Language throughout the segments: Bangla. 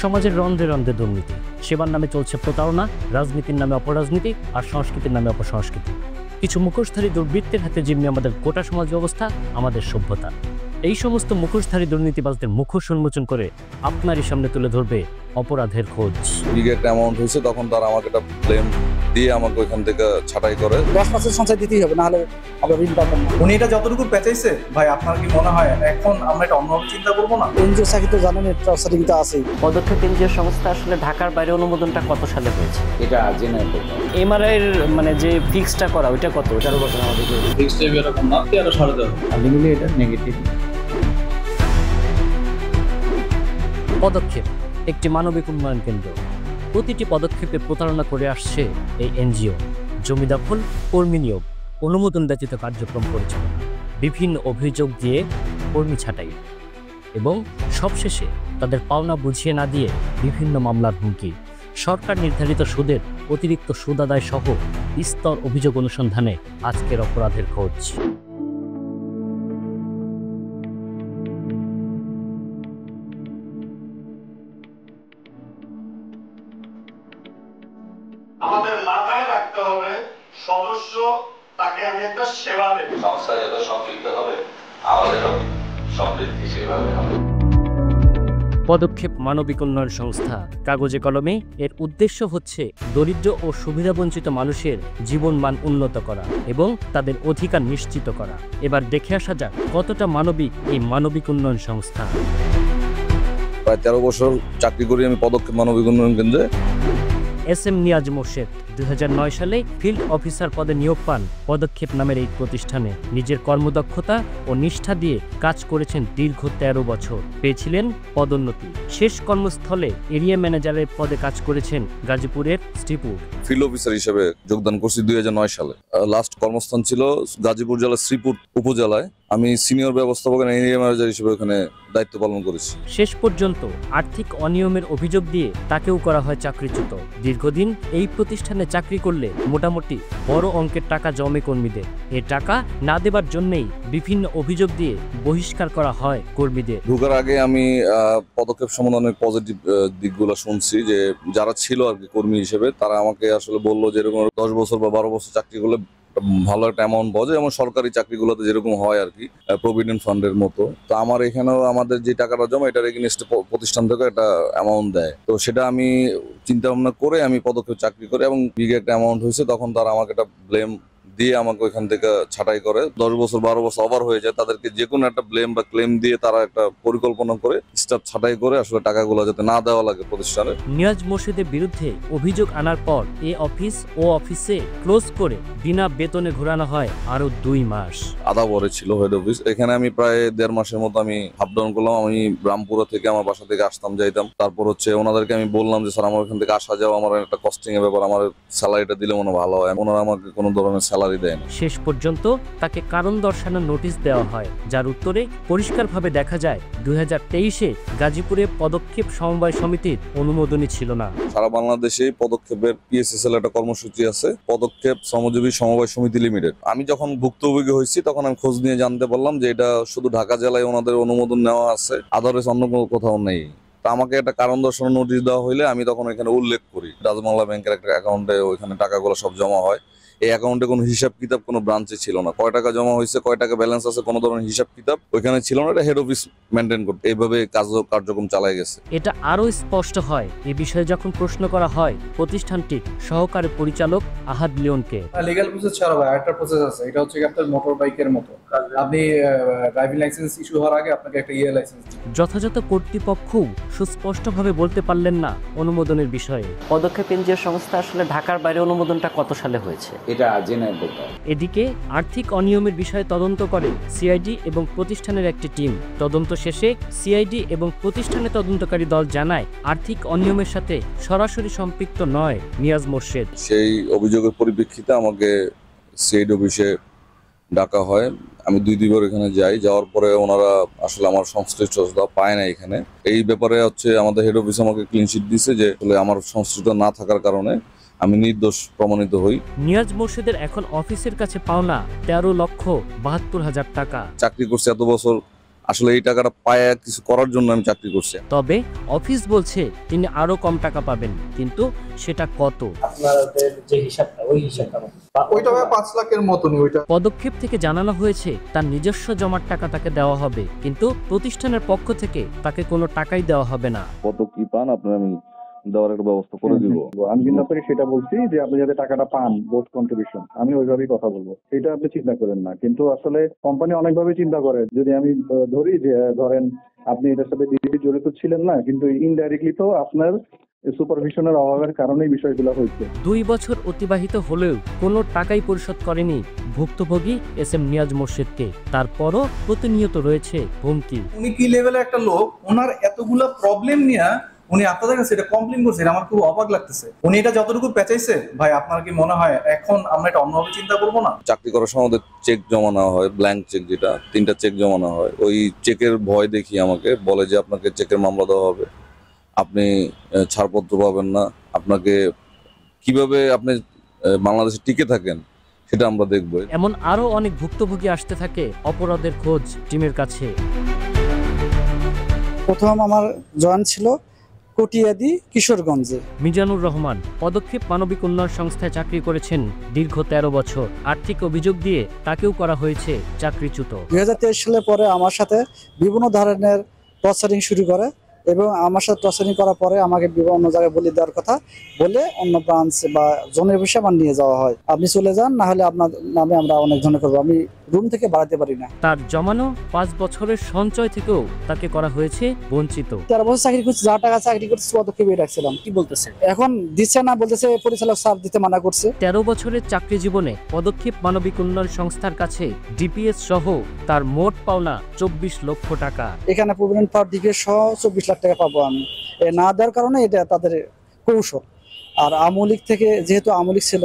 সমাজের রন্ধ্রে রন্ধ্রে দুর্নীতি, সেবার নামে চলছে প্রতারণা, রাজনীতির নামে অপরাজনীতি, আর সংস্কৃতির নামে অপসংস্কৃতি। কিছু মুখোশধারী দুর্বৃত্তের হাতে জিম্মি আমাদের গোটা সমাজ ব্যবস্থা, আমাদের সভ্যতা। এই সমস্ত মুখোশধারী দুর্নীতিবাজদের মুখোশ উন্মোচন করে আপনারই সামনে তুলে ধরবে অপরাধের খোঁজ। বিগ একটা অ্যামাউন্ট হয়েছে, তখন তারা আমাকে একটা ক্লেম দিয়ে আমাকে ওইখান থেকে ছাঁটাই করে। 10% সঞ্চয় দিতেই হবে, না হলে আমরা ঋণ পাবো না। উনি এটা যতটুকু পেঁচাইছে ভাই, আপনার কি মনে হয় এখন আমরা এটা অন্যভাবে চিন্তা করবো না? এনজিও চাকরি তো জানেন, সার্টিফিকেট আছে। পদক্ষেপ এনজিও সংস্থা আসলে ঢাকার বাইরে অনুমোদনটা কত সালে হয়েছে? এটা জেনে এমআরআই এর মানে যে ফিক্সটা করা ওইটা কত? 13 বছর আমাদের ফিক্সড এরকম না, 13 13.5 মিলিয়ে এটা নেগেটিভ। পদক্ষেপ একটি মানবিক উন্নয়ন কেন্দ্র। প্রতিটি পদক্ষেপে প্রতারণা করে আসছে এই এনজিও। জমি দখল, কর্মী নিয়োগ, অনুমোদন ব্যতীত কার্যক্রম পরিচালনা, বিভিন্ন অভিযোগ দিয়ে কর্মী ছাঁটাই এবং সবশেষে তাদের পাওনা বুঝিয়ে না দিয়ে বিভিন্ন মামলার হুমকি। সরকার নির্ধারিত সুদের অতিরিক্ত সুদ আদায় সহ বিস্তর অভিযোগ অনুসন্ধানে আজকের অপরাধের খোঁজ। আমাদের মাথায় রাখতে হবে, সদস্য তাকে আমি একটা সেবা দেব। সংস্থা যত সম্পৃক্ত হবে, আমাদেরও সমৃদ্ধি সেভাবে হবে। পদক্ষেপ মানবিক উন্নয়ন সংস্থা কাগজে কলমে এর উদ্দেশ্য হচ্ছে দরিদ্র ও সুবিধাবঞ্চিত মানুষের জীবনমান উন্নত করা এবং তাদের অধিকার নিশ্চিত করা। এবার দেখে আসা যাক কতটা মানবিক এই মানবিক উন্নয়ন সংস্থা। প্রায় 13 বছর চাকরি করি আমি পদক্ষেপ মানবিক উন্নয়ন কেন্দ্রে। এস.এম. নিয়াজ মোর্শেদ 2009 সালে ফিল্ড অফিসার পদে নিয়োগ পান পদক্ষেপ নামের এই প্রতিষ্ঠানে। নিজের কর্মদক্ষতা ও নিষ্ঠা দিয়ে কাজ করেছেন দীর্ঘ 13 বছর। পেয়েছিলেন পদোন্নতি। শেষ কর্মস্থলে এরিয়া ম্যানেজারের পদে কাজ করেছেন গাজীপুরের শ্রীপুর। ফিল্ড অফিসার হিসেবে যোগদান করছি 2009 সালে। লাস্ট কর্মস্থান ছিল গাজীপুর জেলার শ্রীপুর উপজেলায়। আমি সিনিয়র ব্যবস্থাপক এরিয়া ম্যানেজার হিসেবে ওখানে দায়িত্ব পালন করেছি। শেষ পর্যন্ত আর্থিক অনিয়মের অভিযোগ দিয়ে তাকেও করা হয় চাকরিচ্যুত। দীর্ঘদিন এই প্রতিষ্ঠানে চাকরি করলে মোটামুটি বড় অঙ্কের টাকা জমে কর্মীদের। এ টাকা না দেবার জন্যই বিভিন্ন অভিযোগ দিয়ে বহিষ্কার করা হয় কর্মীদের। ঢোকার আগে আমি পদক্ষেপ সম্বন্ধে অনেক পজিটিভ দিকগুলো শুনছি, যে যারা ছিল আর কি কর্মী হিসেবে, তারা আমাকে আসলে বললো যে এরকম 10 বছর বা 12 বছর চাকরি করলে ভালো একটা অ্যামাউন্ট পাওয়া যায়, যেমন সরকারি চাকরিগুলোতে যেরকম হয় আর কি, প্রভিডেন্ট ফান্ডের মতো। তো আমার এখানেও আমাদের যে টাকাটা জমা, এটার এগেইনস্টে প্রতিষ্ঠান থেকে একটা অ্যামাউন্ট দেয়। তো সেটা আমি চিন্তা ভাবনা করে আমি পদক্ষেপ চাকরি করি এবং বিগ একটা অ্যামাউন্ট হয়েছে, তখন তারা আমাকে একটা ব্লেম দিয়ে আমাকে ওইখান থেকে ছাঁটাই করে। 10 বছর 12 বছর ওভার হয়ে যায়, তাদেরকে যে কোনো একটা ব্লেম বা ক্লেম দিয়ে তারা একটা পরিকল্পনা করে স্টাফ ছাঁটাই করে আসলে টাকাগুলো যাতে না দেওয়া লাগে প্রতিষ্ঠানে। নিয়াজ মোর্শেদের বিরুদ্ধে অভিযোগ আনার পর এ অফিস ও অফিসে ক্লোজ করে বিনা বেতনে ঘোরানো হয় আরো 2 মাস। আদা বরে ছিল হেড অফিস। এখানে আমি প্রায় 1.5 মাসের মতো আমি আপ ডাউন করলাম। আমি রামপুরা থেকে আমার বাসা থেকে আসতাম যাইতাম। তারপর হচ্ছে ওনাদেরকে আমি বললাম যে স্যার আমার এখান থেকে আসা যাওয়া আমার একটা কস্টিং এর ব্যাপার, আমার স্যালারিটা দিলে মনে ভালো হয়। ওনারা আমাকে কোনো ধরনের স্যালারি দেয় না। শেষ পর্যন্ত তাকে কারণ দর্শানোর নোটিশ দেওয়া হয়, যার উত্তরে পরিষ্কারভাবে দেখা যায় 2023-এ গাজীপুরে পদক্ষেপ সমবায় সমিতির অনুমোদনই ছিল না। সারা বাংলাদেশে পদক্ষেপের পিএসএসএল একটা কর্মসূচি আছে, পদক্ষেপ শ্রমজীবী সমবায় সমিতি লিমিটেড। আমি যখন ভুক্তভোগী হয়েছি তখন আমি খোঁজ নিয়ে জানতে পারলাম যে এটা শুধু ঢাকা জেলায় ওনাদের অনুমোদন নেওয়া আছে, আদারওয়াইজ অন্য কোথাও নেই। আমাকে একটা কারণ দর্শানোর নোটিশ দেওয়া হইলে আমি তখন এখানে উল্লেখ করি রাজবাংলা ব্যাংকের একটা অ্যাকাউন্টে ওইখানে টাকাগুলো সব জমা হয়। এই অ্যাকাউন্টে কোনো হিসাব কিতাব কোনো ব্রাঞ্চে ছিল না, কয় টাকা জমা হয়েছে, কয় টাকা ব্যালেন্স আছে, কোনো ধরনের হিসাব কিতাব ওইখানে ছিল না। এটা হেড অফিস মেনটেন করতে, এইভাবে কার্যক্রম চালায় গেছে। এটা আরো স্পষ্ট হয় এ বিষয়ে যখন প্রশ্ন করা হয় প্রতিষ্ঠানটির সহকারী পরিচালক আহাদ লিওনকে। লিগ্যাল প্রসেস ছাড়া ভাই একটা প্রসেস আছে, এটা হচ্ছে আপনার মোটর বাইকের মতো। আপনি ড্রাইভিং লাইসেন্স ইস্যু হওয়ার আগে আপনাকে একটা ইয়ে লাইসেন্স। যথাযথ কর্তৃপক্ষও সুস্পষ্টভাবে বলতে পারলেন না অনুমোদনের বিষয়ে। পদক্ষেপ এনজিও সংস্থা আসলে ঢাকার বাইরে অনুমোদনটা কত সালে হয়েছে? এটা জেনে বলতে হবে। এদিকে আর্থিক অনিয়মের বিষয়ে তদন্ত করে সিআইডি এবং প্রতিষ্ঠানের একটি টিম। তদন্ত শেষে সিআইডি এবং প্রতিষ্ঠানের তদন্তকারী দল জানায় আর্থিক অনিয়মের সাথে সরাসরি সম্পৃক্ত নয় নিয়াজ মোর্শেদ। সেই অভিযোগের পরিপ্রেক্ষিতে আমাকে সিআইডি অফিসে ডাকা হয়। আমি 2-2 বার এখানে যাই। যাওয়ার পরে ওনারা আসলে আমার সংশ্লিষ্টতা পায় না এখানে। এই ব্যাপারে হচ্ছে আমাদের হেড অফিস আমাকে ক্লিনশিট দিছে যে আমার সংশ্লিষ্ট না থাকার কারণে আমি নির্দোষ প্রমাণিত হই। নিয়াজ মোর্শেদের এখন অফিসের কাছে পাওনা 13,72,000 টাকা। চাকরি করছে এত বছর, আসলে এই টাকাটা পায় কিছু করার জন্য আমি চাকরি করছি। তবে অফিস বলছে তিনি আরো কম টাকা পাবেন, কিন্তু সেটা কত? আপনাদের যে হিসাবটা ওই হিসাবটা ওইটা ভাই 5 লাখের মতনই ওইটা। পদক্ষেপ থেকে জানানো হয়েছে তার নিজস্ব জমার টাকা তাকে দেওয়া হবে, কিন্তু প্রতিষ্ঠানের পক্ষ থেকে তাকে কোনো টাকাই দেওয়া হবে না। কত কি পান আপনার আমি দেওয়ার একটা ব্যবস্থা করে দিব। আমি কিন্তু আপনাকে সেটা বলছি যে আপনি যাতে টাকাটা পান বোর্ড কন্ট্রিবিউশন, আমি ওইভাবেই কথা বলবো, সেটা আপনি চিন্তা করেন না। কিন্তু আসলে কোম্পানি অনেকভাবে চিন্তা করে, যদি আমি ধরি যে ধরেন আপনি এটার সাথে ডিরেক্টলি জড়িত ছিলেন না, কিন্তু ইনডাইরেক্টলি তো আপনার সুপারভিশনের অভাবের কারণেই বিষয়গুলো হয়েছে। 2 বছর অতিবাহিত হলেও কোনো টাকাই পরিশোধ করেনি ভুক্তভোগী এস এম নিয়াজ মোর্শেদকে। তারপরও প্রতিনিয়ত রয়েছে হুমকি। উনি কি লেভেলের একটা লোক, ওনার এতগুলা প্রবলেম নিয়ে উনি আপনাদের কাছে এটা কমপ্লেন করছে, এটা আমার খুব অবাক লাগতেছে। উনি এটা যতটুকু পেঁচাইছে, ভাই আপনার কি মনে হয় এখন আমরা এটা অন্যভাবে চিন্তা করবো না? চাকরি করার সময় আমাদের চেক জমা নেওয়া হয়, ব্ল্যাঙ্ক চেক, যেটা 3টা চেক জমা নেওয়া হয়। ওই চেকের ভয় দেখিয়ে আমাকে বলে যে আপনাকে চেকের মামলা দেওয়া হবে, আপনি ছাড়পত্র পাবেন না, আপনাকে কিভাবে আপনি বাংলাদেশে টিকে থাকেন সেটা আমরা দেখবো। এমন আরো অনেক ভুক্তভোগী আসতে থাকে অপরাধের খোঁজ টিমের কাছে। প্রথম আমার জয়েন ছিল কটিয়াদি কিশোরগঞ্জে। মিজানুর রহমান পদক্ষেপ মানবিক উন্নয়ন সংস্থায় চাকরি করেছেন দীর্ঘ 13 বছর। আর্থিক অভিযোগ দিয়ে তাকেও করা হয়েছে চাকরিচ্যুত। 2023 সালে পরে আমার সাথে বিভিন্ন ধরনের টর্চারিং শুরু করে এবং আমার সাথে টর্চারিং করার পরে আমাকে বিভিন্ন জায়গায় বলে দেওয়ার কথা বলে অন্য ব্রাঞ্চ বা জনের বিষয়ে আমার নিয়ে যাওয়া হয়। আপনি চলে যান, না হলে আপনার নামে আমরা অনেক ধরনের করবো, আমি রুম থেকে বাড়াতে পারি না। তার জমানো 5 বছরের সঞ্চয় থেকেও তাকে করা হয়েছে বঞ্চিত। 13 বছর চাকরি করছি, যা টাকা চাকরি করছি পদক্ষেপে রাখছিলাম। কি বলতেছে এখন দিচ্ছে না, বলতেছে পরিচালক স্যার দিতে মানা করছে। 13 বছরের চাকরি জীবনে পদক্ষেপ মানবিক উন্নয়ন সংস্থার কাছে ডিপিএস সহ তার মোট পাওনা 24 লক্ষ টাকা। এখানে প্রভিডেন্ট ফান্ড ডিপিএস সহ 24 লাখ টাকা পাবো আমি। এ না দেওয়ার কারণে এটা তাদের কৌশল। আর আমলিক থেকে, যেহেতু আমলিক ছিল,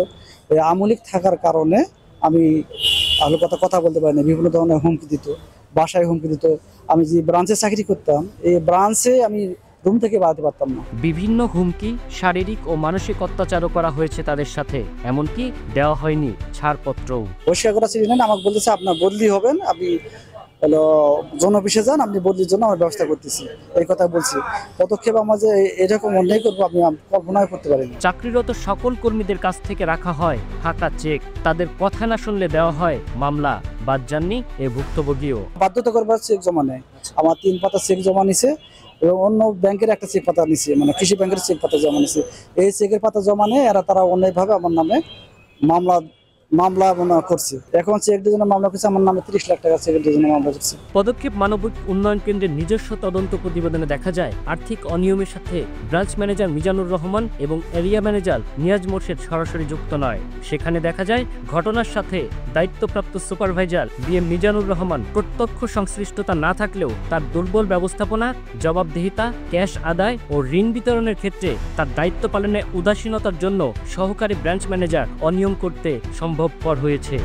এই আমলিক থাকার কারণে আমি আরো কথা বলতে পারি না। বিভিন্ন ধরনের হুমকি দিত, বাসায় হুমকি দিত। আমি যে ব্রাঞ্চে চাকরি করতাম, এই ব্রাঞ্চে আমি রুম থেকে বাড়াতে পারতাম না। বিভিন্ন হুমকি, শারীরিক ও মানসিক অত্যাচারও করা হয়েছে তাদের সাথে, এমনকি দেওয়া হয়নি ছাড়পত্রও। পরিষ্কার করা ছিল না, আমাকে বলতেছে আপনার বদলি হবেন, আপনি জন অফিসে যান, আপনি বদলির জন্য আমরা ব্যবস্থা করতেছি, এই কথা বলছি। পদক্ষেপ আমার যে এরকম অন্যায় করবো আমি কল্পনাই করতে পারিনি। চাকরিরত সকল কর্মীদের কাছ থেকে রাখা হয় ফাঁকা চেক, তাদের কথা না শুনলে দেওয়া হয় মামলা। বাদ যাননি এ ভুক্তভোগীও। বাধ্যতা করবার চেক জমা নেয়, আমার 3 পাতা চেক জমা নিছে এবং অন্য ব্যাংকের একটা চেক পাতা নিছে, মানে কৃষি ব্যাংকের চেক পাতা জমা নিছে। এই চেকের পাতা জমা নিয়ে তারা অন্যায়ভাবে আমার নামে মামলা করছে। এখন চেকের জন্য মামলা করছে, আমার নামে 30 লাখ টাকা চেকের জন্য মামলা করছে। পদক্ষেপ মানবিক উন্নয়ন কেন্দ্রের নিজস্ব তদন্ত প্রতিবেদনে দেখা যায় আর্থিক অনিয়মের সাথে ব্রাঞ্চ ম্যানেজার মিজানুর রহমান এবং এরিয়া ম্যানেজার নিয়াজ মোর্শেদ সরাসরি যুক্ত নয়। সেখানে দেখা যায় ঘটনার সাথে দায়িত্বপ্রাপ্ত সুপারভাইজার বিএম মিজানুর রহমান প্রত্যক্ষ সংশ্লিষ্টতা না থাকলেও তার দুর্বল ব্যবস্থাপনা, জবাবদিহিতা, ক্যাশ আদায় ও ঋণ বিতরণের ক্ষেত্রে তার দায়িত্ব পালনে উদাসীনতার জন্য সহকারী ব্রাঞ্চ ম্যানেজার অনিয়ম করতে সম্ভবপর হয়েছে।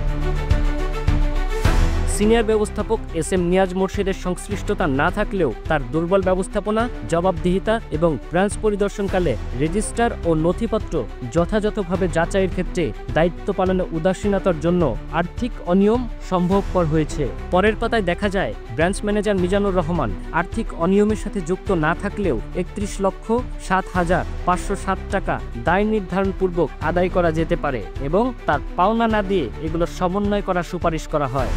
সিনিয়র ব্যবস্থাপক এস এম নিয়াজ মোর্শেদের সংশ্লিষ্টতা না থাকলেও তার দুর্বল ব্যবস্থাপনা, জবাবদিহিতা এবং ব্রাঞ্চ পরিদর্শনকালে রেজিস্টার ও নথিপত্র যথাযথভাবে যাচাইয়ের ক্ষেত্রে দায়িত্ব পালনে উদাসীনতার জন্য আর্থিক অনিয়ম সম্ভবপর হয়েছে। পরের পাতায় দেখা যায় ব্রাঞ্চ ম্যানেজার মিজানুর রহমান আর্থিক অনিয়মের সাথে যুক্ত না থাকলেও 31,07,507 টাকা দায় নির্ধারণপূর্বক আদায় করা যেতে পারে এবং তার পাওনা না দিয়ে এগুলো সমন্বয় করার সুপারিশ করা হয়।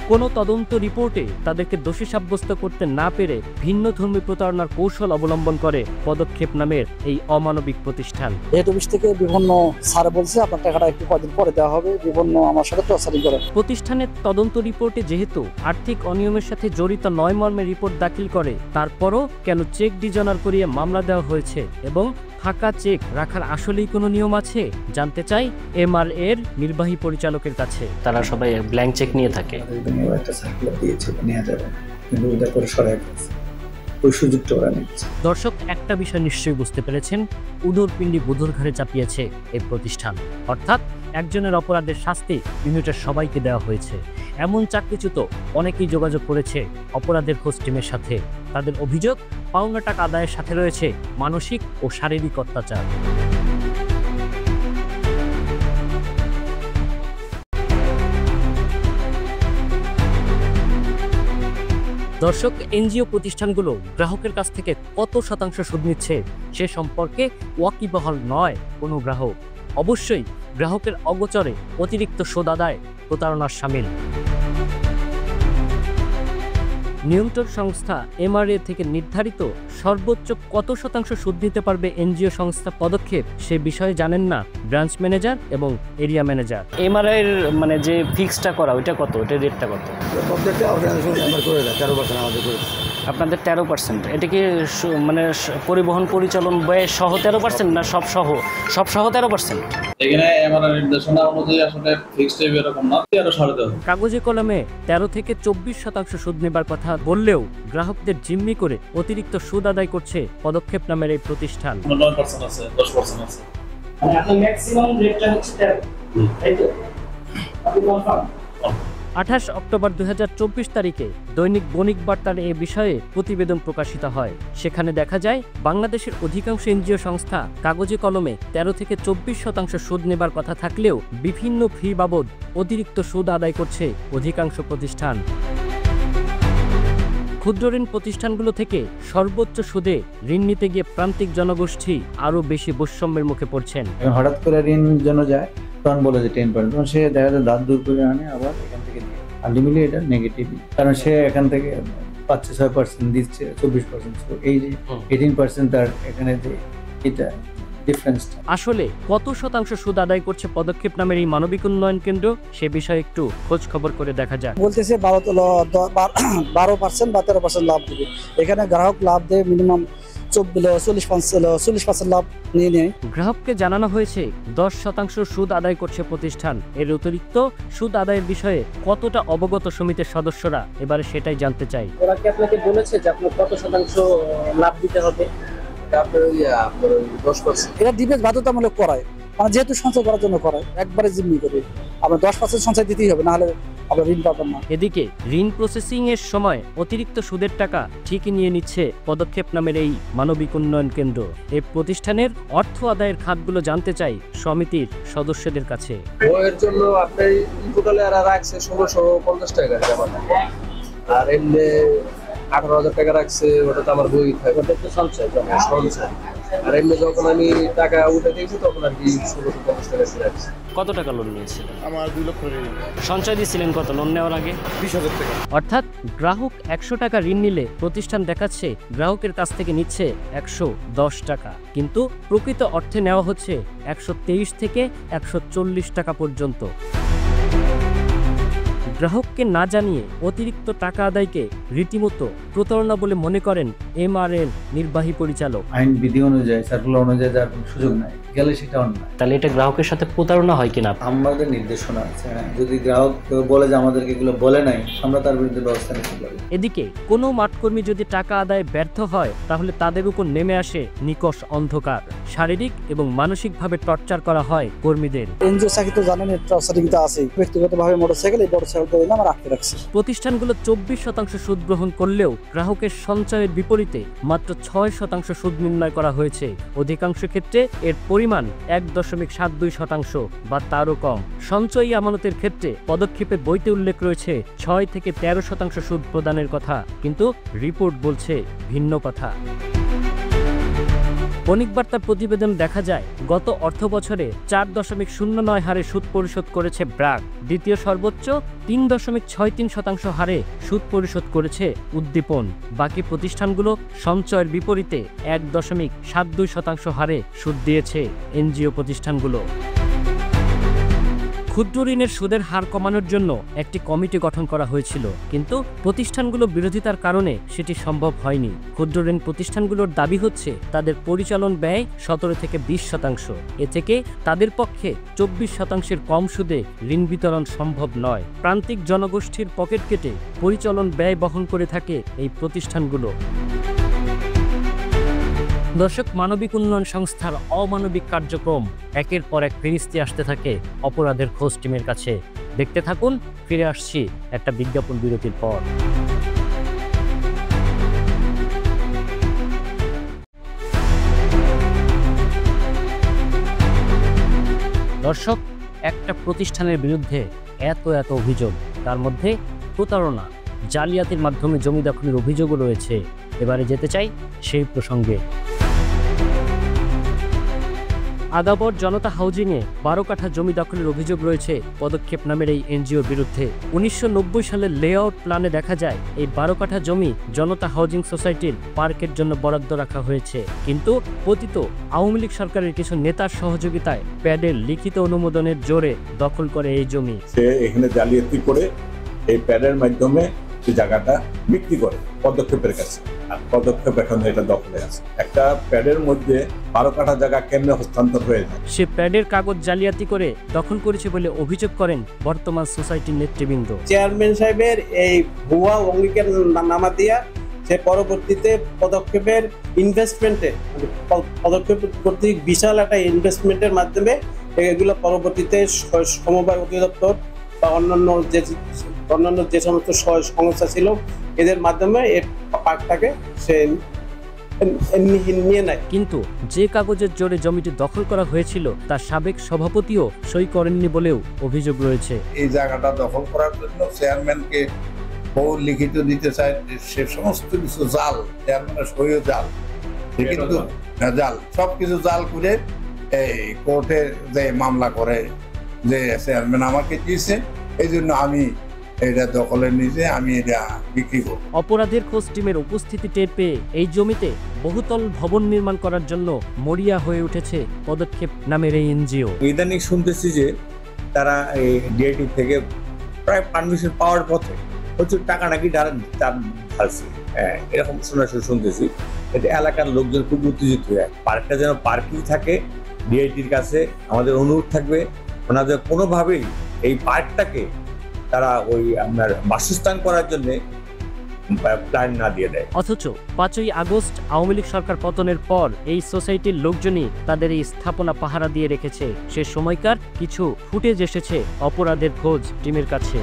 কোনো তদন্ত রিপোর্টে তাদেরকে দোষী সাব্যস্ত করতে না পেরে ভিন্নধর্মী প্রতারণার কৌশল অবলম্বন করে পদক্ষেপ নামের এই অমানবিক প্রতিষ্ঠান। হেড অফিস থেকে বিভিন্ন স্যার বলছে আপনার টাকাটা একটু কদিন পরে দেওয়া হবে, বিভিন্ন আমার সাথে টর্চারিং করে। প্রতিষ্ঠানের তদন্ত রিপোর্টে যেহেতু আর্থিক অনিয়মের সাথে জড়িত 9 মর্মে রিপোর্ট দাখিল করে, তারপরও কেন চেক ডিজনার করিয়ে মামলা দেওয়া হয়েছে এবং ফাঁকা চেক রাখার আসলেই কোনো নিয়ম আছে জানতে চাই এমআর এর নির্বাহী পরিচালকের কাছে। তারা সবাই ব্ল্যাঙ্ক চেক নিয়ে থাকে। একটা সার্কুলার দিয়েছিল নেওয়া যাবে, কিন্তু ওদের করে সরাই ফেলছে, ওই সুযোগটা ওরা নিচ্ছে। দর্শক, একটা বিষয় নিশ্চয়ই বুঝতে পেরেছেন, উদর পিণ্ডি বুধুর ঘাড়ে চাপিয়েছে এই প্রতিষ্ঠান। অর্থাৎ একজনের অপরাধের শাস্তি ইউনিটের সবাইকে দেওয়া হয়েছে। এমন চাকরিচ্যুত অনেকেই যোগাযোগ করেছে অপরাধের খোঁজ টিমের সাথে। তাদের অভিযোগ, পাওনা টাকা আদায়ের সাথে রয়েছে মানসিক ও শারীরিক অত্যাচার। দর্শক, এনজিও প্রতিষ্ঠানগুলো গ্রাহকের কাছ থেকে কত শতাংশ সুদ নিচ্ছে সে সম্পর্কে ওয়াকিবহাল নয় কোনো গ্রাহক। অবশ্যই গ্রাহকের অগোচরে অতিরিক্ত সুদ আদায় প্রতারণার শামিল। নিয়ন্ত্রক সংস্থা এমআরএ থেকে নির্ধারিত সর্বোচ্চ কত শতাংশ সুদ দিতে পারবে এনজিও সংস্থা পদক্ষেপ সে বিষয়ে জানেন না ব্রাঞ্চ ম্যানেজার এবং এরিয়া ম্যানেজার। এমআরআই এর মানে যে ফিক্সটা করা ওইটা কত, ওটার রেটটা কত? আপনাদের 13%। এটা কি মানে পরিবহন পরিচালন ব্যয় সহ 13% না সব সহ 13%? এখানে এমআরআই নির্দেশনা অনুযায়ী আসলে ফিক্সড টাইপ এরকম না, 13.5। কাগজে কলমে 13 থেকে 24% সুদ নেবার কথা বললেও গ্রাহকদের জিম্মি করে অতিরিক্ত সুদ আদায় করছে পদক্ষেপ নামের এই প্রতিষ্ঠান। 9% আছে, 10% আছে। মানে আপনার ম্যাক্সিমাম রেটটা হচ্ছে 13, তাই তো? আপনি কনফার্ম? 28 অক্টোবর 2024 তারিখে দৈনিক বণিক বার্তার এ বিষয়ে প্রতিবেদন প্রকাশিত হয়। সেখানে দেখা যায় বাংলাদেশের অধিকাংশ এনজিও সংস্থা কাগজে কলমে 13 থেকে 24% সুদ নেবার কথা থাকলেও বিভিন্ন ফি বাবদ অতিরিক্ত সুদ আদায় করছে অধিকাংশ প্রতিষ্ঠান। ক্ষুদ্র ঋণ প্রতিষ্ঠানগুলো থেকে সর্বোচ্চ সুদে ঋণ নিতে গিয়ে প্রান্তিক জনগোষ্ঠী আরও বেশি বৈষম্যের মুখে পড়ছেন। হঠাৎ করে ঋণ জন্য যায় তখন বলে যে 10%, সে দেখা যায় দাঁত দূর করে আনে আবার এখান থেকে দিয়ে আলটিমেটলি এটা নেগেটিভ, কারণ সে এখান থেকে 5-6% দিচ্ছে 24%। এই যে 18% তার এখানে যে এটা ডিফারেন্সটা। আসলে কত শতাংশ সুদ আদায় করছে পদক্ষেপ নামের এই মানবিক উন্নয়ন কেন্দ্র সে বিষয়ে একটু খোঁজ খবর করে দেখা যাক। বলতেছে 12% বা 13% লাভ দিবে। এখানে গ্রাহক লাভ দেয় মিনিমাম 40% লাভ নিয়ে নেয়। গ্রাহককে জানানো হয়েছে 10% সুদ আদায় করছে প্রতিষ্ঠান। এর অতিরিক্ত সুদ আদায়ের বিষয়ে কতটা অবগত সমিতির সদস্যরা, এবারে সেটাই জানতে চাই। ওরা কি আপনাকে বলেছে যে আপনার কত শতাংশ লাভ দিতে হবে? আপনার 10%। এটা ডিবেট বাধ্যতামূলক করায়, মানে যেহেতু সঞ্চয় করার জন্য করায়, একবারে জিম্মি করে আপনার 10% সঞ্চয় দিতেই হবে, নাহলে আপনার ঋণ পাবেন না। এদিকে ঋণ প্রসেসিং এর সময় অতিরিক্ত সুদের টাকা ঠিকই নিয়ে নিচ্ছে পদক্ষেপ নামের এই মানবিক উন্নয়ন কেন্দ্র। এই প্রতিষ্ঠানের অর্থ আদায়ের খাতগুলো জানতে চাই সমিতির সদস্যদের কাছে। বইয়ের জন্য আপনি টোটালে রাখছে 1650 টাকা জমা, আর এমনি 18,000 টাকা রাখছে, ওটা তো আমার বই থাকে, ওটা তো সঞ্চয়। আর এমনি যখন আমি টাকা উঠে দিয়েছি তখন আর কি 1650 টাকা রাখছি। কত টাকা লোন নিয়েছিলেন? আমার 2 লক্ষ সঞ্চয় দিয়েছিলেন কত লোন নেওয়ার আগে? 20,000 টাকা। অর্থাৎ গ্রাহক 100 টাকা ঋণ নিলে প্রতিষ্ঠান দেখাচ্ছে গ্রাহকের কাছ থেকে নিচ্ছে 110 টাকা, কিন্তু প্রকৃত অর্থে নেওয়া হচ্ছে 123 থেকে 140 টাকা পর্যন্ত। গ্রাহককে না জানিয়ে অতিরিক্ত টাকা আদায়কে রীতিমতো প্রতারণা বলে মনে করেন এমআরএল নির্বাহী পরিচালক। আইন বিধি অনুযায়ী, সার্কুলার অনুযায়ী যার কোনো সুযোগ নাই গেলে সেটা অন্যায়। তাহলে এটা গ্রাহকের সাথে প্রতারণা হয় কিনা? আমাদের নির্দেশনা আছে, যদি গ্রাহক বলে যে আমাদেরকে এগুলো বলে নাই, আমরা তার বিরুদ্ধে ব্যবস্থা নিতে পারি। এদিকে কোনো মাঠকর্মী যদি টাকা আদায়ে ব্যর্থ হয় তাহলে তাদের উপর নেমে আসে নিকষ অন্ধকার। শারীরিক এবং মানসিকভাবে টর্চার করা হয় কর্মীদের। এনজিও চাকরি তো জানেন, টর্চারিং তো আছে। ব্যক্তিগতভাবে মোটরসাইকেল করে না, আমার রাখতে রাখছে। প্রতিষ্ঠানগুলো 24% সুদ গ্রহণ করলেও গ্রাহকের সঞ্চয়ের বিপরীতে মাত্র 6% সুদ নির্ণয় করা হয়েছে। অধিকাংশ ক্ষেত্রে এর পরিমাণ 1.72% বা তারও কম। সঞ্চয়ী আমানতের ক্ষেত্রে পদক্ষেপের বইতে উল্লেখ রয়েছে 6 থেকে 13% সুদ প্রদানের কথা, কিন্তু রিপোর্ট বলছে ভিন্ন কথা। বণিক বার্তার প্রতিবেদন দেখা যায় গত অর্থ বছরে 4.09 হারে সুদ পরিশোধ করেছে ব্র্যাক। দ্বিতীয় সর্বোচ্চ 3.63% হারে সুদ পরিশোধ করেছে উদ্দীপন। বাকি প্রতিষ্ঠানগুলো সঞ্চয়ের বিপরীতে 1.72% হারে সুদ দিয়েছে এনজিও প্রতিষ্ঠানগুলো। ক্ষুদ্র ঋণের সুদের হার কমানোর জন্য একটি কমিটি গঠন করা হয়েছিল, কিন্তু প্রতিষ্ঠানগুলো বিরোধিতার কারণে সেটি সম্ভব হয়নি। ক্ষুদ্র ঋণ প্রতিষ্ঠানগুলোর দাবি হচ্ছে তাদের পরিচালন ব্যয় 17 থেকে 20%। এ থেকে তাদের পক্ষে 24% কম সুদে ঋণ বিতরণ সম্ভব নয়। প্রান্তিক জনগোষ্ঠীর পকেট কেটে পরিচালন ব্যয় বহন করে থাকে এই প্রতিষ্ঠানগুলো। দর্শক, মানবিক উন্নয়ন সংস্থার অমানবিক কার্যক্রম একের পর এক ফিরিস্তি আসতে থাকে অপরাধের খোঁজ টিমের কাছে। দেখতে থাকুন, ফিরে আসছি একটা বিজ্ঞাপন বিরতির পর। দর্শক, একটা প্রতিষ্ঠানের বিরুদ্ধে এত অভিযোগ, তার মধ্যে প্রতারণা, জালিয়াতির মাধ্যমে জমি দখলের অভিযোগও রয়েছে। এবারে যেতে চাই সেই প্রসঙ্গে। আদাবর জনতা হাউজিংয়ে 12 কাঠা জমি দখলের অভিযোগ রয়েছে পদক্ষেপ নামের এই এনজিওর বিরুদ্ধে। 1990 সালের লেআউট প্ল্যানে দেখা যায় এই 12 কাঠা জমি জনতা হাউজিং সোসাইটির পার্কের জন্য বরাদ্দ রাখা হয়েছে, কিন্তু পতিত আওয়ামী লীগ সরকারের কিছু নেতার সহযোগিতায় প্যাডের লিখিত অনুমোদনের জোরে দখল করে এই জমি। সে এখানে জালিয়াতি করে এই প্যাডের মাধ্যমে এই জায়গাটা বিক্রি করে পদক্ষেপের কাছে, আর পদক্ষেপ এখন এটা দখলে আছে। একটা প্যাডের মধ্যে 12 কাঠা জায়গা কেমনে হস্তান্তর হয়ে যায়? সে প্যাডের কাগজ জালিয়াতি করে দখল করেছে বলে অভিযোগ করেন বর্তমান সোসাইটির নেতৃবৃন্দ। চেয়ারম্যান সাহেবের এই ভুয়া অঙ্গীকার নামা দিয়া সে পরবর্তীতে পদক্ষেপের ইনভেস্টমেন্টে পদক্ষেপ কর্তৃক বিশাল একটা ইনভেস্টমেন্টের মাধ্যমে এগুলো পরবর্তীতে সমবায় অধিদপ্তর বা অন্যান্য যে সমস্ত সংস্থা ছিল এদের মাধ্যমে এই পার্কটাকে সে নিয়ে নেয়। কিন্তু যে কাগজের জোরে জমিটি দখল করা হয়েছিল তার সাবেক সভাপতিও সই করেননি বলেও অভিযোগ রয়েছে। এই জায়গাটা দখল করার জন্য চেয়ারম্যানকে বহু লিখিত দিতে চায়, সে সমস্ত কিছু জাল, চেয়ারম্যানের সইও জাল, কিন্তু জাল সবকিছু জাল করে এই কোর্টে যে মামলা করে যে চেয়ারম্যান আমাকে দিয়েছে, এই জন্য আমি এটা দখলে নিয়ে আমি এটা বিক্রি করব। অপরাধের খোঁজ টিমের উপস্থিতি টের পেয়ে এই জমিতে বহুতল ভবন নির্মাণ করার জন্য মরিয়া হয়ে উঠেছে পদক্ষেপ নামের এই এনজিও। ইদানিং শুনতেছি যে তারা এই ডিআইটি থেকে প্রায় পারমিশন পাওয়ার পথে প্রচুর টাকা নাকি ঢালছে, এরকম শুনতেছি। এতে এলাকার লোকজন খুব উত্তেজিত হয়ে পার্কটা যেন পার্কিং থাকে। ডিআইটির কাছে আমাদের অনুরোধ থাকবে ওনাদের কোনোভাবেই এই পার্কটাকে তারা ওই আপনার বাসস্থান করার জন্য প্ল্যান না দিয়ে দেয়। অথচ 5ই আগস্ট আওয়ামী লীগ সরকার পতনের পর এই সোসাইটির লোকজনই তাদের এই স্থাপনা পাহারা দিয়ে রেখেছে। সে সময়কার কিছু ফুটেজ এসেছে অপরাধের খোঁজ টিমের কাছে।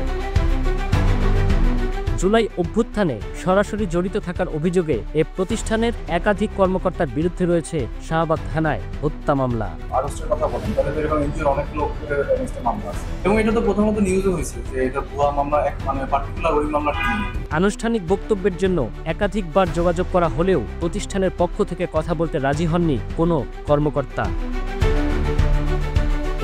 জুলাই অভ্যুত্থানে সরাসরি জড়িত থাকার অভিযোগে এ প্রতিষ্ঠানের একাধিক কর্মকর্তার বিরুদ্ধে রয়েছে শাহবাগ থানায় হত্যা মামলা। আগস্টের কথা বলেন, তাহলে তো এরকম এনজিওর অনেক লোকের মামলা আছে, এবং এটা তো প্রথমত নিউজে হয়েছে যে এটা ভুয়া মামলা, এক মানে পার্টিকুলার ওই মামলাটা নিয়ে। আনুষ্ঠানিক বক্তব্যের জন্য একাধিকবার যোগাযোগ করা হলেও প্রতিষ্ঠানের পক্ষ থেকে কথা বলতে রাজি হননি কোনো কর্মকর্তা।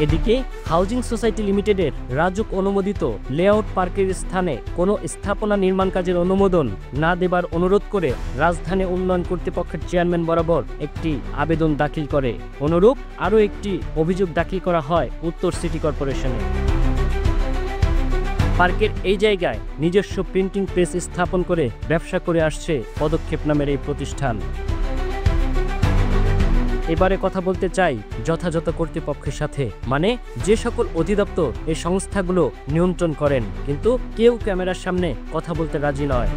এদিকে হাউজিং সোসাইটি লিমিটেডের রাজুক অনুমোদিত লেআউট পার্কের স্থানে কোনো স্থাপনা নির্মাণ কাজের অনুমোদন না দেবার অনুরোধ করে রাজধানী উন্নয়ন কর্তৃপক্ষের চেয়ারম্যান বরাবর একটি আবেদন দাখিল করে। অনুরূপ আরও একটি অভিযোগ দাখিল করা হয় উত্তর সিটি কর্পোরেশনে। পার্কের এই জায়গায় নিজস্ব প্রিন্টিং প্রেস স্থাপন করে ব্যবসা করে আসছে পদক্ষেপ নামের এই প্রতিষ্ঠান। এবারে কথা বলতে চাই যথাযথ কর্তৃপক্ষের সাথে, মানে যে সকল অধিদপ্তর এই সংস্থাগুলো নিয়ন্ত্রণ করেন, কিন্তু কেউ ক্যামেরার সামনে কথা বলতে রাজি নয়।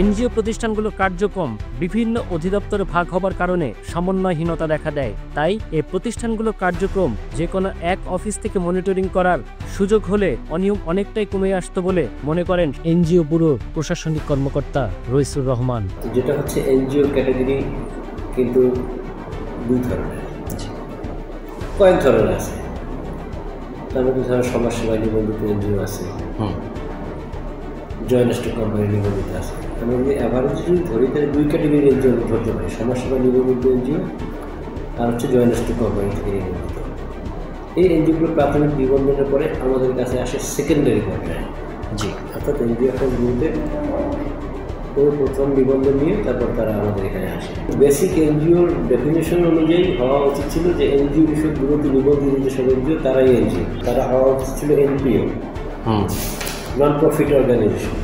এনজিও প্রতিষ্ঠানগুলোর কার্যক্রম বিভিন্ন অধিদপ্তরে ভাগ হবার কারণে সমন্বয়হীনতা দেখা দেয়। তাই এই প্রতিষ্ঠানগুলোর কার্যক্রম যে কোনো এক অফিস থেকে মনিটরিং করার সুযোগ হলে অনিয়ম অনেকটাই কমে আসতো বলে মনে করেন এনজিও ব্যুরোর প্রশাসনিক কর্মকর্তা রইসুর রহমান। যেটা হচ্ছে এনজিও ক্যাটাগরি কিন্তু দুই ধরনের, কয়েক ধরনের আছে। তার মধ্যে ধরো সমাজসেবা নিবন্ধিত এনজিও আছে, জয়নেষ্ট কোম্পানি নিবন্ধিত আছে। আমি যদি অ্যাভারেজ যদি ধরি তাহলে দুই ক্যাটাগরি এনজিও ধরতে পারি, সমাজসেবা নিবন্ধিত এনজিও আর হচ্ছে জয়নেষ্ট কোম্পানি থেকে নিবন্ধিত। এই এনজিওগুলো প্রাথমিক নিবন্ধনের পরে আমাদের কাছে আসে সেকেন্ডারি পর্যায়ে, অর্থাৎ এনজিও একটা গ্রুপে প্রথম নিবন্ধন নিয়ে তারপর তারা আমাদের এখানে আসে। বেসিক এনজিওর ডেফিনেশন অনুযায়ী হওয়া উচিত ছিল যে এনজিও বিষয়ক বিরোধী নিবন্ধিত যেসব এনজিও তারাই এনজিও, তারা হওয়া উচিত ছিল এনপিও, নন প্রফিট অর্গানাইজেশন।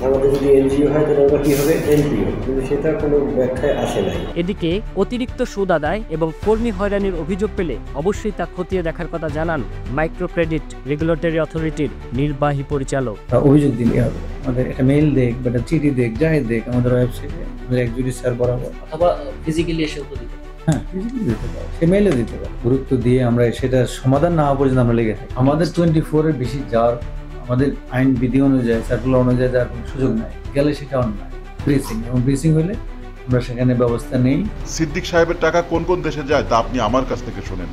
আমাদের যদি এনজিও হয় তাহলে ওটা কী হবে, এনপিও, কিন্তু সেটা কোনো ব্যাখ্যায় আসে নাই। এদিকে অতিরিক্ত সুদ আদায় এবং কর্মী হয়রানির অভিযোগ পেলে অবশ্যই তা খতিয়ে দেখার কথা জানান মাইক্রো ক্রেডিট রেগুলেটরি অথরিটির নির্বাহী পরিচালক। অভিযোগ দিলে হবে, আমাদের একটা মেইল দেখ বা একটা চিঠি দেখ, যাই দেখ, আমাদের ওয়েবসাইটে আমাদের একজুরি স্যার বরাবর, অথবা ফিজিক্যালি এসে দিতে, হ্যাঁ ফিজিক্যালি দিতে পারো, সে মেইলে দিতে পারো। গুরুত্ব দিয়ে আমরা সেটা সমাধান না হওয়া পর্যন্ত আমরা লেগে থাকি। আমাদের 24-এর বেশি যাওয়ার আমাদের আইন বিধি অনুযায়ী, সার্কুলার অনুযায়ী যাওয়ার কোনো সুযোগ নাই, গেলে সেটা অন্যায়। ব্রিসিং এবং ব্রিসিং হলে আমরা সেখানে ব্যবস্থা নেই। সিদ্দিক সাহেবের টাকা কোন কোন দেশে যায় তা আপনি আমার কাছ থেকে শোনেন।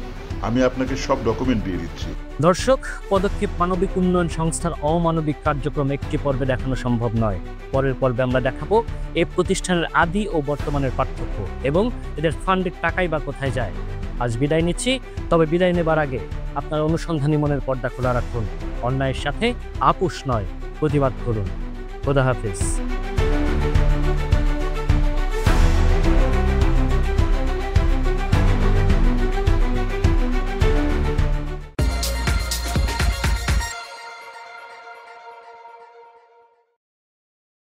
আমি আপনাকে সব ডকুমেন্ট দিয়ে দিচ্ছি। দর্শক, পদক্ষেপ মানবিক উন্নয়ন সংস্থার অমানবিক কার্যক্রম একটি পর্বে দেখানো সম্ভব নয়। পরের পর্বে আমরা দেখাবো এই প্রতিষ্ঠানের আদি ও বর্তমানের পার্থক্য এবং এদের ফান্ডের টাকাই বা কোথায় যায়। আজ বিদায় নিচ্ছি, তবে বিদায় নেবার আগে আপনার অনুসন্ধানী মনের পর্দা খোলা রাখুন। অন্যায়ের সাথে আপোষ নয়, প্রতিবাদ করুন। খোদা হাফেজ।